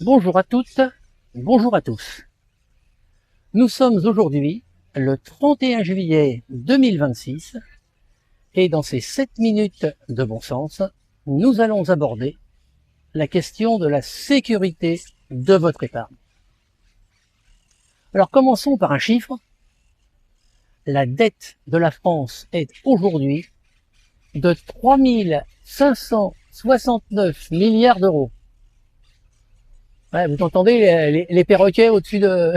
Bonjour à toutes, bonjour à tous. Nous sommes aujourd'hui le 31 juillet 2026 et dans ces 7 minutes de bon sens, nous allons aborder la question de la sécurité de votre épargne. Alors commençons par un chiffre. La dette de la France est aujourd'hui de 3 569 milliards d'euros. Ouais, vous entendez les perroquets au-dessus de...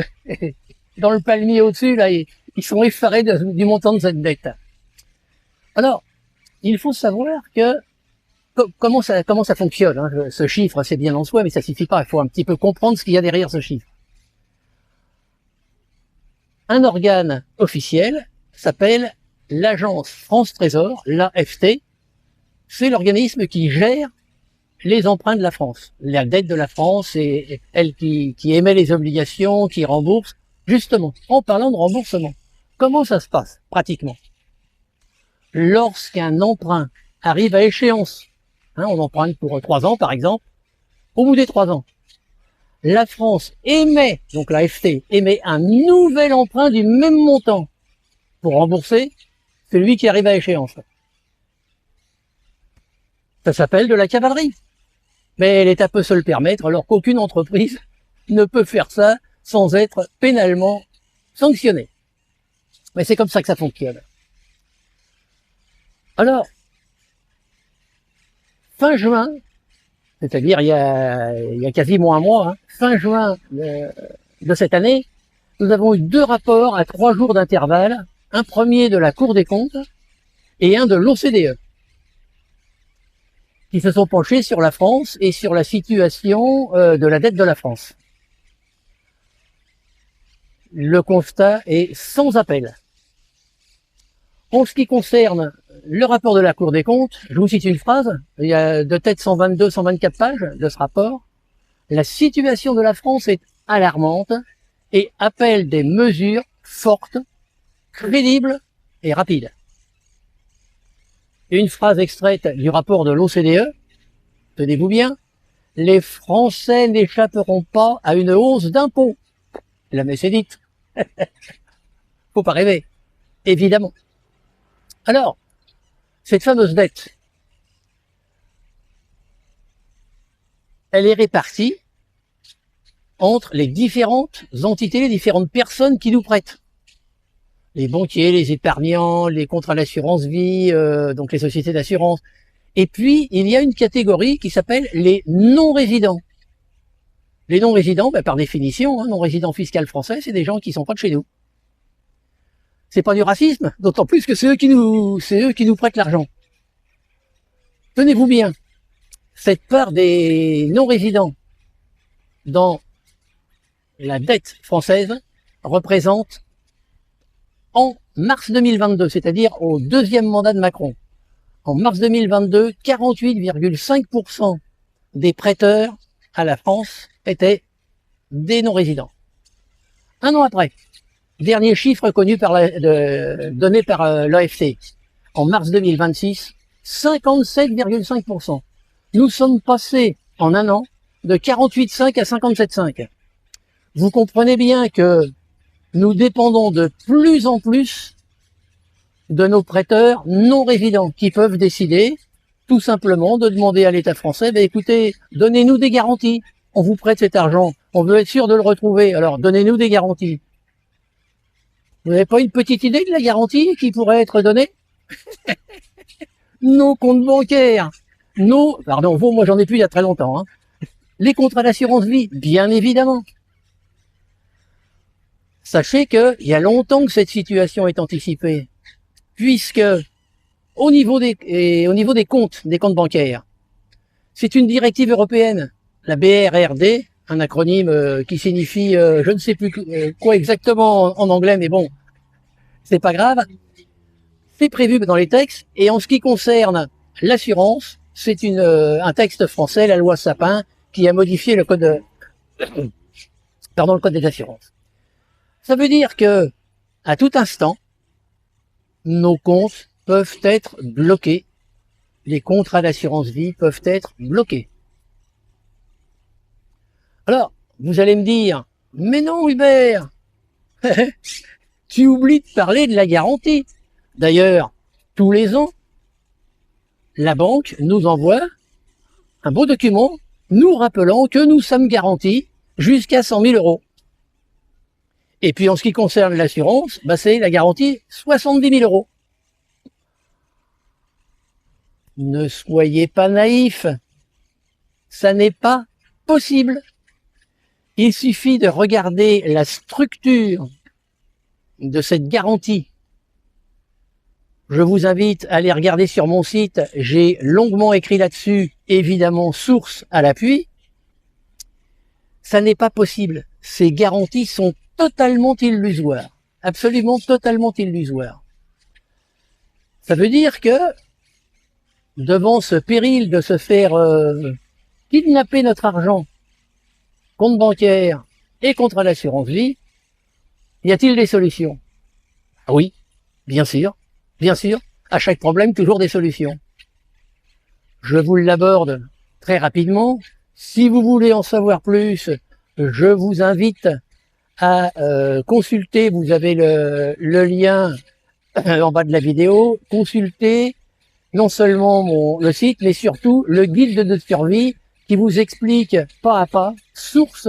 dans le palmier au-dessus, là, ils sont effarés du montant de cette dette. Alors, il faut savoir que comment ça fonctionne, hein. Ce chiffre, c'est bien en soi, mais ça suffit pas. Il faut un petit peu comprendre ce qu'il y a derrière ce chiffre. Un organe officiel s'appelle l'Agence France Trésor, l'AFT. C'est l'organisme qui gère les emprunts de la France, la dette de la France, et elle qui émet les obligations, qui rembourse. Justement, en parlant de remboursement, comment ça se passe pratiquement? Lorsqu'un emprunt arrive à échéance, hein, on emprunte pour 3 ans par exemple, au bout des 3 ans, la France émet, donc la FT, émet un nouvel emprunt du même montant pour rembourser celui qui arrive à échéance. Ça s'appelle de la cavalerie. Mais l'État peut se le permettre, alors qu'aucune entreprise ne peut faire ça sans être pénalement sanctionnée. Mais c'est comme ça que ça fonctionne. Alors, fin juin, c'est-à-dire il y a quasiment un mois, hein, fin juin de cette année, nous avons eu 2 rapports à 3 jours d'intervalle, un premier de la Cour des comptes et un de l'OCDE, qui se sont penchés sur la France et sur la situation de la dette de la France. Le constat est sans appel. En ce qui concerne le rapport de la Cour des comptes, je vous cite une phrase, il y a de tête 122-124 pages de ce rapport. La situation de la France est alarmante et appelle des mesures fortes, crédibles et rapides. Une phrase extraite du rapport de l'OCDE, tenez-vous bien, les Français n'échapperont pas à une hausse d'impôts. La messe est dite. Faut pas rêver, évidemment. Alors, cette fameuse dette, elle est répartie entre les différentes entités, les différentes personnes qui nous prêtent. Les banquiers, les épargnants, les contrats d'assurance vie, donc les sociétés d'assurance. Et puis, il y a une catégorie qui s'appelle les non-résidents. Les non-résidents, par définition, hein, non-résidents fiscal français, c'est des gens qui sont pas de chez nous. C'est pas du racisme, d'autant plus que c'est eux qui nous prêtent l'argent. Tenez-vous bien, cette part des non-résidents dans la dette française représente, en mars 2022, c'est-à-dire au 2e mandat de Macron, en mars 2022, 48,5% des prêteurs à la France étaient des non-résidents. Un an après, dernier chiffre connu donné par l'AFT, en mars 2026, 57,5%. Nous sommes passés en un an de 48,5 à 57,5. Vous comprenez bien que nous dépendons de plus en plus de nos prêteurs non résidents qui peuvent décider tout simplement de demander à l'État français, écoutez, donnez-nous des garanties. On vous prête cet argent, on veut être sûr de le retrouver, alors donnez-nous des garanties. Vous n'avez pas une petite idée de la garantie qui pourrait être donnée? Nos comptes bancaires, moi j'en ai plus il y a très longtemps, hein. Les contrats d'assurance vie, bien évidemment. Sachez qu'il y a longtemps que cette situation est anticipée, puisque au niveau des comptes bancaires, c'est une directive européenne, la BRRD, un acronyme qui signifie je ne sais plus quoi exactement en anglais, mais bon, c'est pas grave. C'est prévu dans les textes, et en ce qui concerne l'assurance, c'est un texte français, la loi Sapin, qui a modifié le code des assurances. Ça veut dire que, à tout instant, nos comptes peuvent être bloqués. Les contrats d'assurance vie peuvent être bloqués. Alors, vous allez me dire, mais non Hubert, tu oublies de parler de la garantie. D'ailleurs, tous les ans, la banque nous envoie un beau document nous rappelant que nous sommes garantis jusqu'à 100 000 euros. Et puis en ce qui concerne l'assurance, bah c'est la garantie 70 000 euros. Ne soyez pas naïfs, ça n'est pas possible. Il suffit de regarder la structure de cette garantie. Je vous invite à aller regarder sur mon site, j'ai longuement écrit là-dessus, évidemment source à l'appui. Ça n'est pas possible. Ces garanties sont totalement illusoires, absolument totalement illusoires. Ça veut dire que, devant ce péril de se faire kidnapper notre argent, compte bancaire et contre l'assurance vie, y a-t-il des solutions? Ah oui, bien sûr, à chaque problème, toujours des solutions. Je vous l'aborde très rapidement. Si vous voulez en savoir plus, je vous invite à consulter, vous avez le lien en bas de la vidéo, consultez non seulement le site, mais surtout le guide de survie qui vous explique pas à pas, source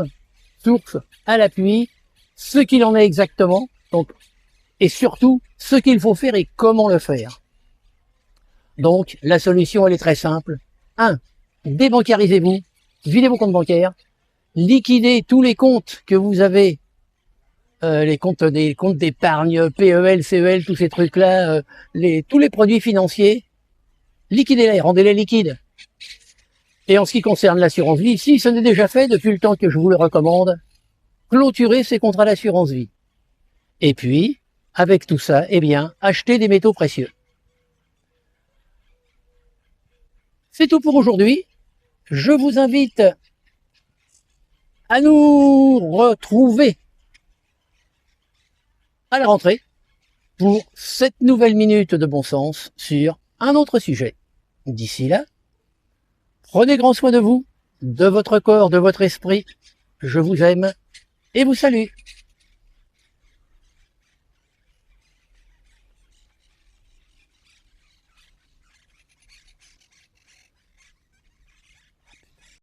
à l'appui, ce qu'il en est exactement, donc, et surtout ce qu'il faut faire et comment le faire. Donc la solution elle est très simple. 1. Débancarisez-vous, videz vos comptes bancaires, liquidez tous les comptes que vous avez, les comptes d'épargne, PEL, CEL, tous ces trucs-là, tous les produits financiers, liquidez-les, rendez-les liquides. Et en ce qui concerne l'assurance vie, si ce n'est déjà fait depuis le temps que je vous le recommande, clôturez ces contrats d'assurance vie. Et puis, avec tout ça, eh bien, achetez des métaux précieux. C'est tout pour aujourd'hui. Je vous invite à nous retrouver à la rentrée pour cette nouvelle minute de bon sens sur un autre sujet. D'ici là, prenez grand soin de vous, de votre corps, de votre esprit. Je vous aime et vous salue.